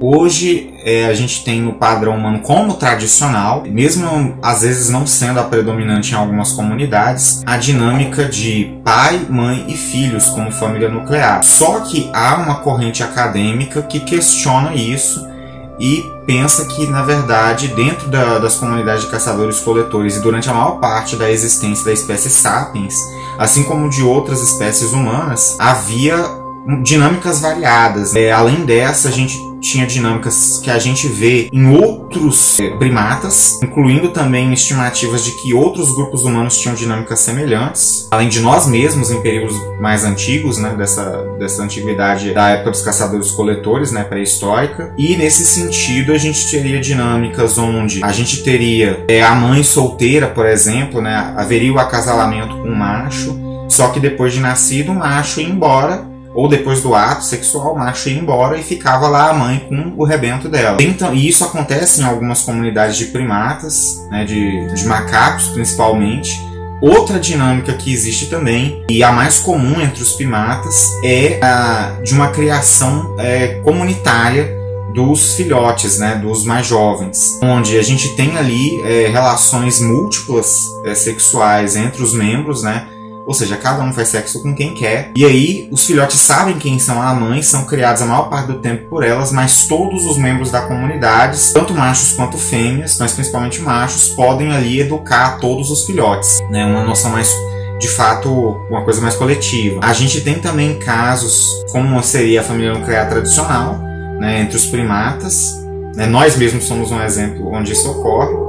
Hoje a gente tem o padrão humano como tradicional, mesmo às vezes não sendo a predominante em algumas comunidades, a dinâmica de pai, mãe e filhos como família nuclear. Só que há uma corrente acadêmica que questiona isso e pensa que, na verdade, dentro das comunidades de caçadores-coletores e durante a maior parte da existência da espécie Sapiens, assim como de outras espécies humanas, havia dinâmicas variadas. Além dessa, a gente tinha dinâmicas que a gente vê em outros primatas, incluindo também estimativas de que outros grupos humanos tinham dinâmicas semelhantes, além de nós mesmos em períodos mais antigos, né, dessa antiguidade da época dos caçadores-coletores, né, pré-histórica. E nesse sentido a gente teria dinâmicas onde a gente teria a mãe solteira, por exemplo, né, haveria o acasalamento com o macho, só que depois de nascido o macho ia embora, ou depois do ato sexual, o macho ia embora e ficava lá a mãe com o rebento dela. Então, e isso acontece em algumas comunidades de primatas, né, de macacos principalmente. Outra dinâmica que existe também, e a mais comum entre os primatas, é a de uma criação comunitária dos filhotes, né, dos mais jovens, onde a gente tem ali relações múltiplas sexuais entre os membros, né? Ou seja, cada um faz sexo com quem quer. E aí, os filhotes sabem quem são a mãe, são criados a maior parte do tempo por elas, mas todos os membros da comunidade, tanto machos quanto fêmeas, mas principalmente machos, podem ali educar todos os filhotes, né? Uma noção mais, de fato, uma coisa mais coletiva. A gente tem também casos, como seria a família nuclear tradicional, né, entre os primatas, né? Nós mesmos somos um exemplo onde isso ocorre.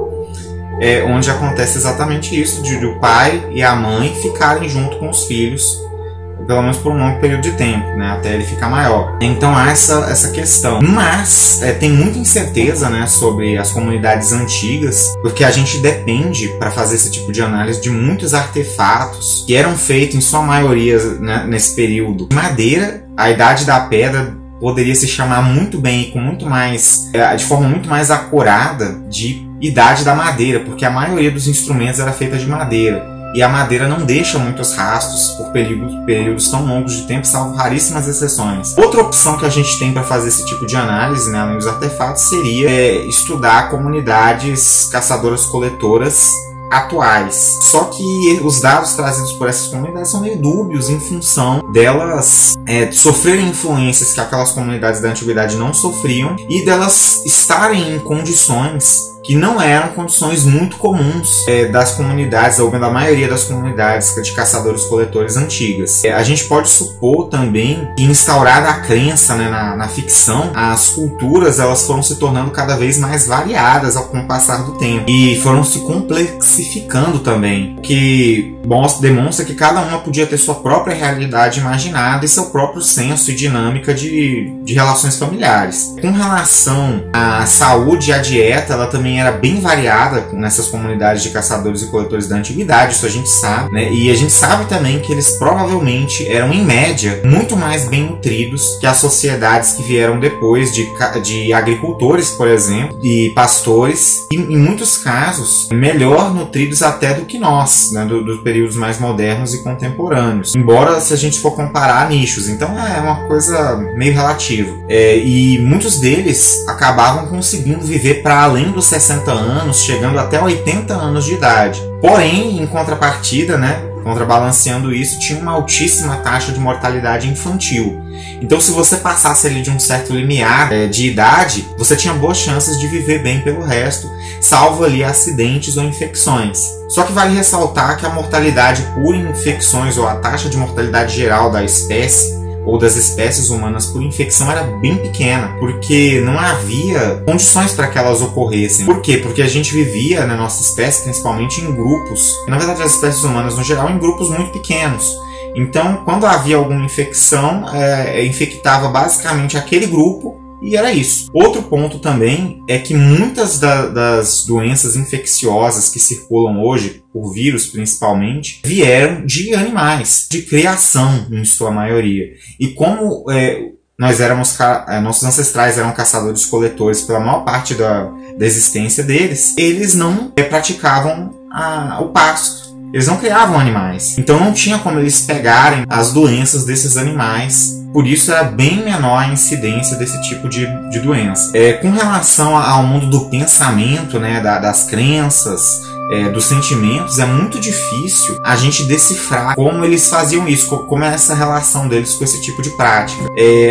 Onde acontece exatamente isso, de o pai e a mãe ficarem junto com os filhos, pelo menos por um longo período de tempo, né, até ele ficar maior. Então há essa questão. Mas tem muita incerteza, né, sobre as comunidades antigas, porque a gente depende, para fazer esse tipo de análise, de muitos artefatos que eram feitos, em sua maioria, né, nesse período, de madeira. A Idade da Pedra poderia se chamar muito bem e com muito mais, de forma muito mais acurada, de Idade da Madeira, porque a maioria dos instrumentos era feita de madeira, e a madeira não deixa muitos rastros por períodos tão longos de tempo, salvo raríssimas exceções. Outra opção que a gente tem para fazer esse tipo de análise, né, além dos artefatos, seria estudar comunidades caçadoras-coletoras atuais. Só que os dados trazidos por essas comunidades são meio dúbios em função delas sofrerem influências que aquelas comunidades da antiguidade não sofriam e delas estarem em condições que não eram condições muito comuns das comunidades, ou da maioria das comunidades de caçadores-coletores antigas. A gente pode supor também que, instaurada a crença, né, na ficção, as culturas elas foram se tornando cada vez mais variadas com o passar do tempo e foram se complexificando também, que demonstra que cada uma podia ter sua própria realidade imaginada e seu próprio senso e dinâmica de relações familiares. Com relação à saúde e à dieta, ela também era bem variada nessas comunidades de caçadores e coletores da antiguidade, isso a gente sabe, né? E a gente sabe também que eles provavelmente eram, em média, muito mais bem nutridos que as sociedades que vieram depois de agricultores, por exemplo, e pastores, e em muitos casos melhor nutridos até do que nós, né? Dos períodos mais modernos e contemporâneos, embora se a gente for comparar nichos, então é uma coisa meio relativa. E muitos deles acabavam conseguindo viver para além dos 60 anos, chegando até 80 anos de idade. Porém, em contrapartida, né, contrabalanceando isso, tinha uma altíssima taxa de mortalidade infantil. Então, se você passasse ali de um certo limiar de idade, você tinha boas chances de viver bem pelo resto, salvo ali acidentes ou infecções. Só que vale ressaltar que a mortalidade por infecções, ou a taxa de mortalidade geral da espécie, ou das espécies humanas por infecção, era bem pequena, porque não havia condições para que elas ocorressem. Por quê? Porque a gente vivia, na nossa espécie, principalmente em grupos, na verdade as espécies humanas no geral, em grupos muito pequenos. Então, quando havia alguma infecção, infectava basicamente aquele grupo, e era isso. Outro ponto também é que muitas das doenças infecciosas que circulam hoje, por vírus principalmente, vieram de animais, de criação em sua maioria. E como nossos ancestrais eram caçadores-coletores pela maior parte da existência deles, eles não praticavam o pasto. Eles não criavam animais. Então não tinha como eles pegarem as doenças desses animais Por isso era bem menor a incidência desse tipo de doença. Com relação ao mundo do pensamento, né, das crenças, dos sentimentos, é muito difícil a gente decifrar como eles faziam isso, como é essa relação deles com esse tipo de prática.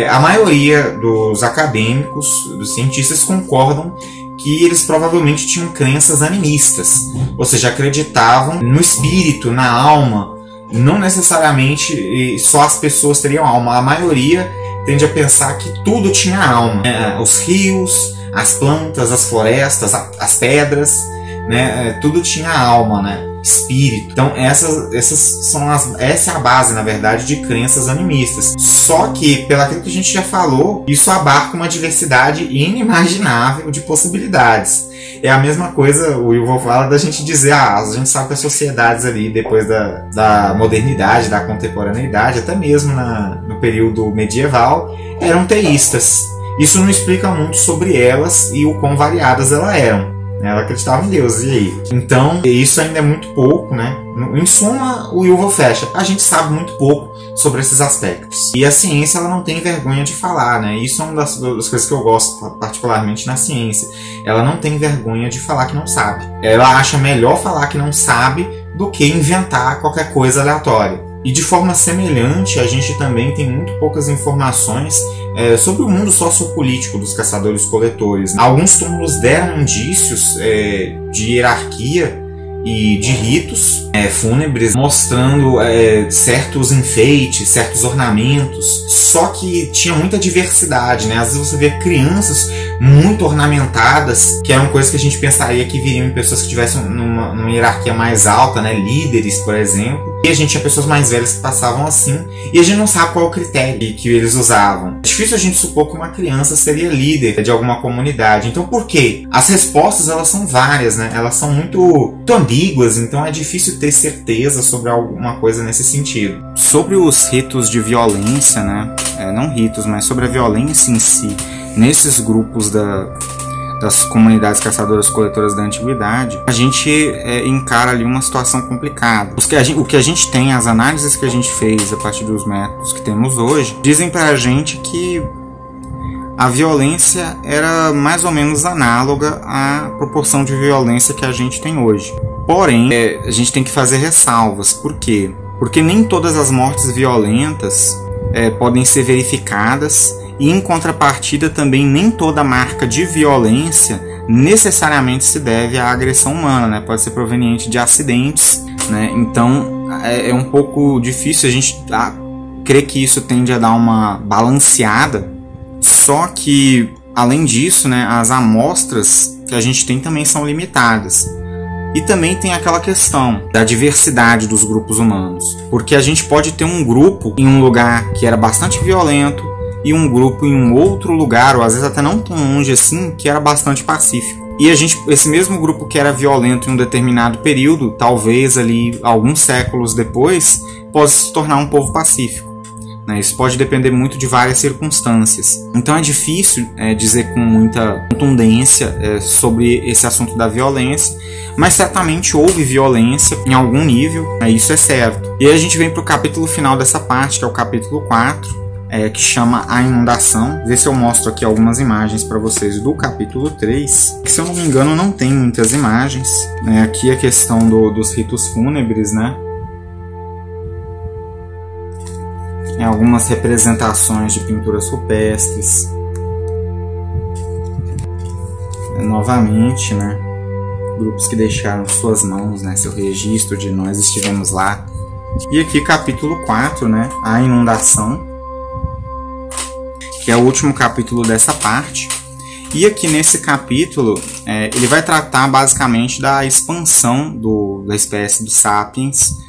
A maioria dos acadêmicos, dos cientistas, concordam que eles provavelmente tinham crenças animistas, ou seja, acreditavam no espírito, na alma. Não necessariamente só as pessoas teriam alma, a maioria tende a pensar que tudo tinha alma. Os rios, as plantas, as florestas, as pedras, né? Tudo tinha alma, né? Espírito. Então essa é a base, na verdade, de crenças animistas. Só que, pelo aquilo que a gente já falou, isso abarca uma diversidade inimaginável de possibilidades. É a mesma coisa, o Yuval fala, da gente dizer, a gente sabe que as sociedades ali, depois da modernidade, da contemporaneidade, até mesmo no período medieval, eram teístas. Isso não explica muito sobre elas e o quão variadas elas eram. Ela acreditava em Deus, e aí? Então, isso ainda é muito pouco, né? Em suma, o Yuval fecha. A gente sabe muito pouco sobre esses aspectos. E a ciência, ela não tem vergonha de falar, né? Isso é uma das coisas que eu gosto particularmente na ciência. Ela não tem vergonha de falar que não sabe. Ela acha melhor falar que não sabe do que inventar qualquer coisa aleatória. E de forma semelhante, a gente também tem muito poucas informações sobre o mundo sociopolítico dos caçadores-coletores. Alguns túmulos deram indícios de hierarquia e de ritos fúnebres, mostrando certos enfeites, certos ornamentos. Só que tinha muita diversidade, né? Às vezes você vê crianças muito ornamentadas, que eram coisas que a gente pensaria que viriam em pessoas que tivessem numa hierarquia mais alta, né? Líderes, por exemplo. E a gente tinha pessoas mais velhas que passavam assim, e a gente não sabe qual é o critério que eles usavam. É difícil a gente supor que uma criança seria líder de alguma comunidade. Então por quê? As respostas, elas são várias, né? Elas são muito ambíguas, então é difícil ter certeza sobre alguma coisa nesse sentido. Sobre os ritos de violência, né? Não ritos, mas sobre a violência em si, nesses grupos das comunidades caçadoras-coletoras da antiguidade, a gente encara ali uma situação complicada. O que a gente tem, as análises que a gente fez a partir dos métodos que temos hoje, dizem pra gente que a violência era mais ou menos análoga à proporção de violência que a gente tem hoje. Porém, a gente tem que fazer ressalvas. Por quê? Porque nem todas as mortes violentas podem ser verificadas, e em contrapartida também nem toda marca de violência necessariamente se deve à agressão humana, né? Pode ser proveniente de acidentes, né? Então é um pouco difícil a gente crer que isso tende a dar uma balanceada. Só que, além disso, né, as amostras que a gente tem também são limitadas. E também tem aquela questão da diversidade dos grupos humanos, porque a gente pode ter um grupo em um lugar que era bastante violento e um grupo em um outro lugar, ou às vezes até não tão longe assim, que era bastante pacífico. E esse mesmo grupo que era violento em um determinado período, talvez ali alguns séculos depois, pode se tornar um povo pacífico. Isso pode depender muito de várias circunstâncias. Então é difícil dizer com muita contundência sobre esse assunto da violência, mas certamente houve violência em algum nível, isso é certo. E aí a gente vem para o capítulo final dessa parte, que é o capítulo 4, que chama A Inundação. Vê se eu mostro aqui algumas imagens para vocês do capítulo 3, que, se eu não me engano, não tem muitas imagens. Aqui a questão dos ritos fúnebres, né? Algumas representações de pinturas rupestres. Novamente, né? Grupos que deixaram suas mãos, né? Seu registro de nós estivemos lá. E aqui capítulo 4, né? A Inundação, que é o último capítulo dessa parte. E aqui nesse capítulo, ele vai tratar basicamente da expansão da espécie dos sapiens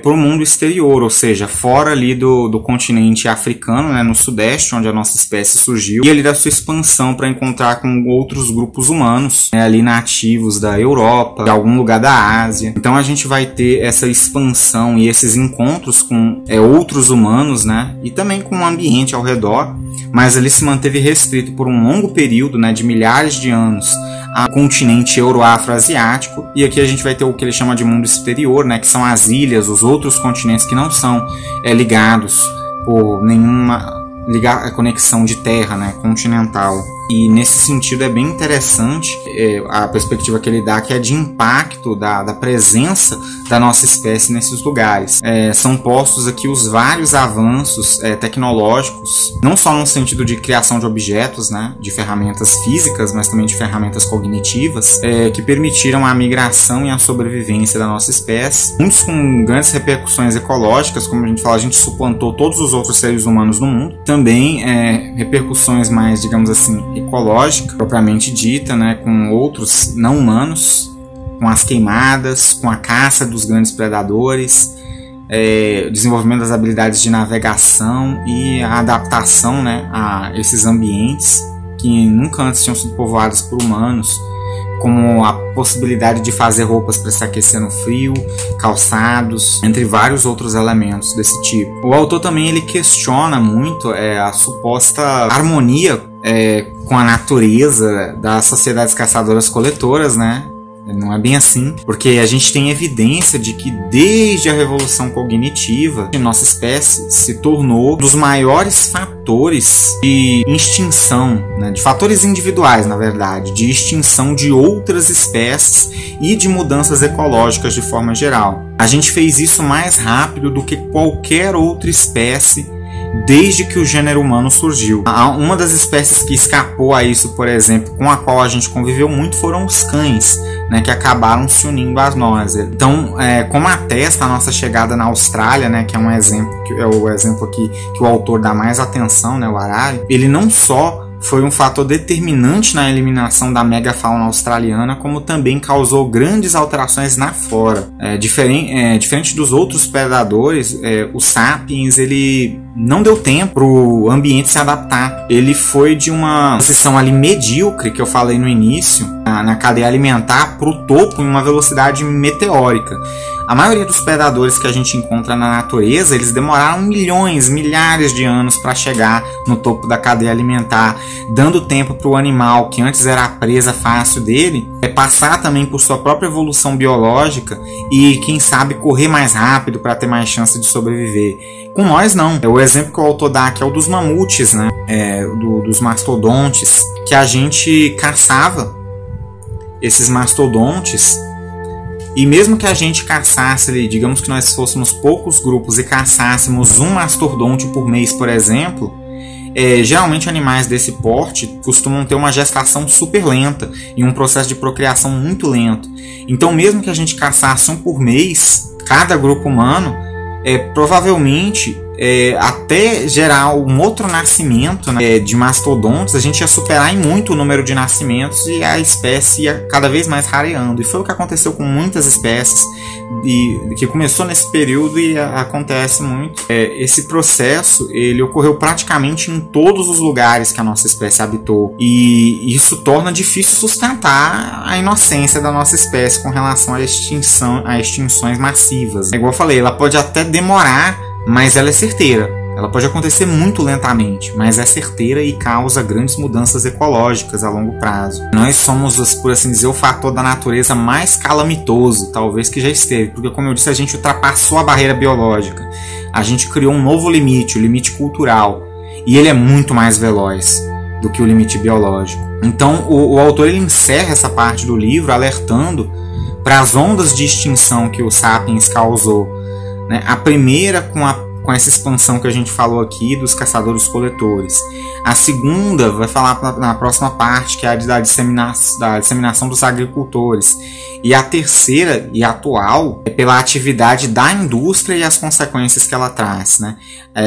para o mundo exterior, ou seja, fora ali do continente africano, né, no sudeste, onde a nossa espécie surgiu, e ali da sua expansão para encontrar com outros grupos humanos, ali nativos da Europa, de algum lugar da Ásia. Então a gente vai ter essa expansão e esses encontros com outros humanos, né, e também com o ambiente ao redor, mas ele se manteve restrito por um longo período, né, de milhares de anos, ao continente euro-afro-asiático. E aqui a gente vai ter o que ele chama de mundo exterior, né, que são as ilhas, os outros continentes que não são ligados por nenhuma conexão de terra, né, continental. E nesse sentido é bem interessante a perspectiva que ele dá, que é de impacto da presença da nossa espécie nesses lugares. São postos aqui os vários avanços tecnológicos, não só no sentido de criação de objetos, né, de ferramentas físicas, mas também de ferramentas cognitivas, que permitiram a migração e a sobrevivência da nossa espécie, muitos com grandes repercussões ecológicas, como a gente fala, a gente suplantou todos os outros seres humanos no mundo, também repercussões mais, digamos assim, ecológica, propriamente dita, né, com outros não humanos, com as queimadas, com a caça dos grandes predadores, o desenvolvimento das habilidades de navegação e a adaptação, né, a esses ambientes que nunca antes tinham sido povoados por humanos, como a possibilidade de fazer roupas para se aquecer no frio, calçados, entre vários outros elementos desse tipo. O autor também ele questiona muito a suposta harmonia com a natureza das sociedades caçadoras-coletoras, né? Não é bem assim, porque a gente tem evidência de que desde a revolução cognitiva, nossa espécie se tornou um dos maiores fatores de extinção, né, de fatores individuais, na verdade, de extinção de outras espécies e de mudanças ecológicas de forma geral. A gente fez isso mais rápido do que qualquer outra espécie desde que o gênero humano surgiu. Uma das espécies que escapou a isso, por exemplo, com a qual a gente conviveu muito, foram os cães, né, que acabaram se unindo a nós. Então, como atesta a nossa chegada na Austrália, né, que é um exemplo, que é o exemplo aqui que o autor dá mais atenção, né, o Harari, ele não só foi um fator determinante na eliminação da megafauna australiana, como também causou grandes alterações na flora. Diferente dos outros predadores, o Sapiens ele não deu tempo para o ambiente se adaptar. Ele foi de uma posição ali medíocre, que eu falei no início, na cadeia alimentar, para o topo em uma velocidade meteórica. A maioria dos predadores que a gente encontra na natureza, eles demoraram milhões, milhares de anos para chegar no topo da cadeia alimentar, dando tempo para o animal, que antes era a presa fácil dele, passar também por sua própria evolução biológica e, quem sabe, correr mais rápido para ter mais chance de sobreviver. Com nós, não. O exemplo que o autor dá aqui é o dos mamutes, né? Dos mastodontes, que a gente caçava esses mastodontes. E mesmo que a gente caçasse, digamos que nós fôssemos poucos grupos e caçássemos um mastodonte por mês, por exemplo, geralmente animais desse porte costumam ter uma gestação super lenta e um processo de procriação muito lento. Então, mesmo que a gente caçasse um por mês, cada grupo humano, provavelmente até gerar um outro nascimento, né, de mastodontes, a gente ia superar em muito o número de nascimentos e a espécie ia cada vez mais rareando. E foi o que aconteceu com muitas espécies que começou nesse período e acontece muito. Esse processo ele ocorreu praticamente em todos os lugares que a nossa espécie habitou, e isso torna difícil sustentar a inocência da nossa espécie com relação a extinções massivas. Igual eu falei, ela pode até demorar, mas ela é certeira. Ela pode acontecer muito lentamente, mas é certeira e causa grandes mudanças ecológicas a longo prazo. Nós somos, por assim dizer, o fator da natureza mais calamitoso, talvez, que já esteve, porque, como eu disse, a gente ultrapassou a barreira biológica. A gente criou um novo limite, o limite cultural, e ele é muito mais veloz do que o limite biológico. Então, o autor ele encerra essa parte do livro alertando para as ondas de extinção que o Sapiens causou, né? A primeira com essa expansão que a gente falou aqui dos caçadores-coletores. A segunda vai falar na próxima parte, que é a da disseminação dos agricultores. E a terceira e atual é pela atividade da indústria e as consequências que ela traz, né?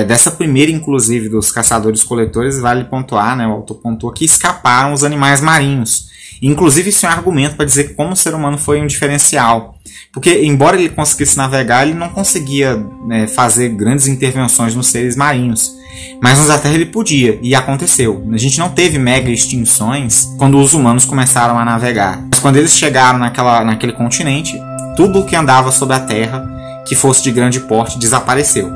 Dessa primeira, inclusive, dos caçadores-coletores, vale pontuar, né? O autor pontua que escaparam os animais marinhos. Inclusive, isso é um argumento para dizer como o ser humano foi um diferencial. Porque, embora ele conseguisse navegar, ele não conseguia, né, fazer grandes intervenções nos seres marinhos. Mas na Terra ele podia, e aconteceu. A gente não teve mega extinções quando os humanos começaram a navegar. Mas quando eles chegaram naquele continente, tudo o que andava sobre a Terra, que fosse de grande porte, desapareceu.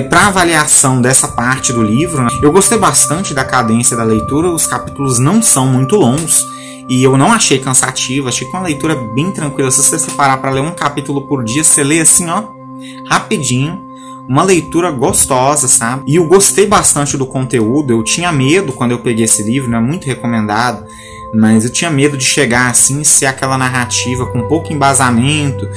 Para avaliação dessa parte do livro, né, eu gostei bastante da cadência da leitura. Os capítulos não são muito longos, e eu não achei cansativo, achei que uma leitura bem tranquila. Se você parar para ler um capítulo por dia, você lê assim, ó, rapidinho. uma leitura gostosa, sabe? E eu gostei bastante do conteúdo. Eu tinha medo quando eu peguei esse livro, não é muito recomendado, mas eu tinha medo de chegar assim, ser aquela narrativa com pouco embasamento,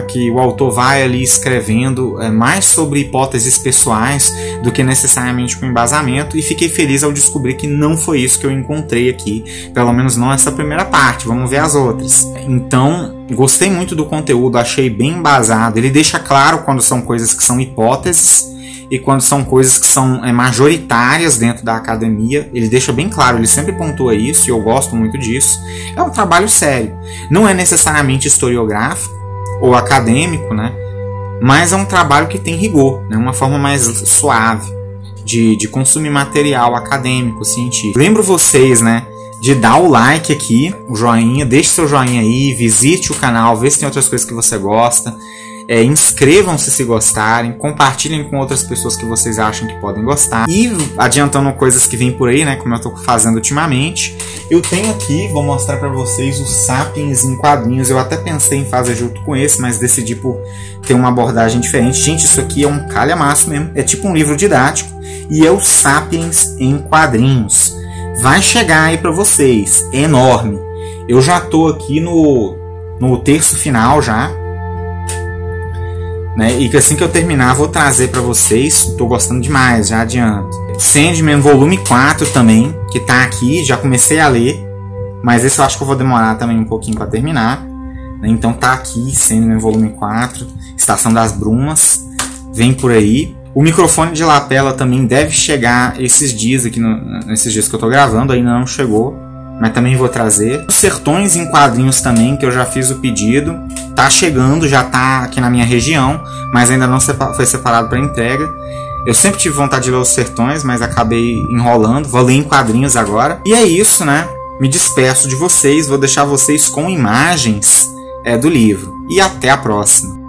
que o autor vai ali escrevendo mais sobre hipóteses pessoais do que necessariamente com embasamento, e fiquei feliz ao descobrir que não foi isso que eu encontrei aqui, pelo menos não essa primeira parte. Vamos ver as outras. Então, gostei muito do conteúdo, achei bem embasado. Ele deixa claro quando são coisas que são hipóteses e quando são coisas que são majoritárias dentro da academia. Ele deixa bem claro, ele sempre pontua isso, e eu gosto muito disso. É um trabalho sério, não é necessariamente historiográfico ou acadêmico, né? Mas é um trabalho que tem rigor, né? Uma forma mais suave de consumir material acadêmico, científico. Lembro vocês, né, de dar o like aqui, o joinha, deixe seu joinha aí, visite o canal, vê se tem outras coisas que você gosta. Inscrevam-se se gostarem, compartilhem com outras pessoas que vocês acham que podem gostar. E adiantando coisas que vêm por aí, né, como eu estou fazendo ultimamente, eu tenho aqui, vou mostrar para vocês o Sapiens em quadrinhos. Eu até pensei em fazer junto com esse, mas decidi por ter uma abordagem diferente. Gente, isso aqui é um calhamaço mesmo, é tipo um livro didático, e é o Sapiens em quadrinhos. Vai chegar aí para vocês, é enorme. Eu já estou aqui no terço final já, né? E que assim que eu terminar vou trazer para vocês. Tô gostando demais, já adianto. Sandman volume 4 também, que tá aqui, já comecei a ler, mas esse eu acho que eu vou demorar também um pouquinho para terminar, né? Então tá aqui, Sandman volume 4, Estação das Brumas, vem por aí. O Microfone de Lapela também deve chegar esses dias aqui, nesses dias que eu tô gravando, ainda não chegou, mas também vou trazer. Os Sertões em Quadrinhos também, que eu já fiz o pedido, tá chegando, já tá aqui na minha região, mas ainda não foi separado para entrega. Eu sempre tive vontade de ler Os Sertões, mas acabei enrolando. Vou ler em quadrinhos agora. E é isso, né? Me despeço de vocês, vou deixar vocês com imagens do livro. E até a próxima.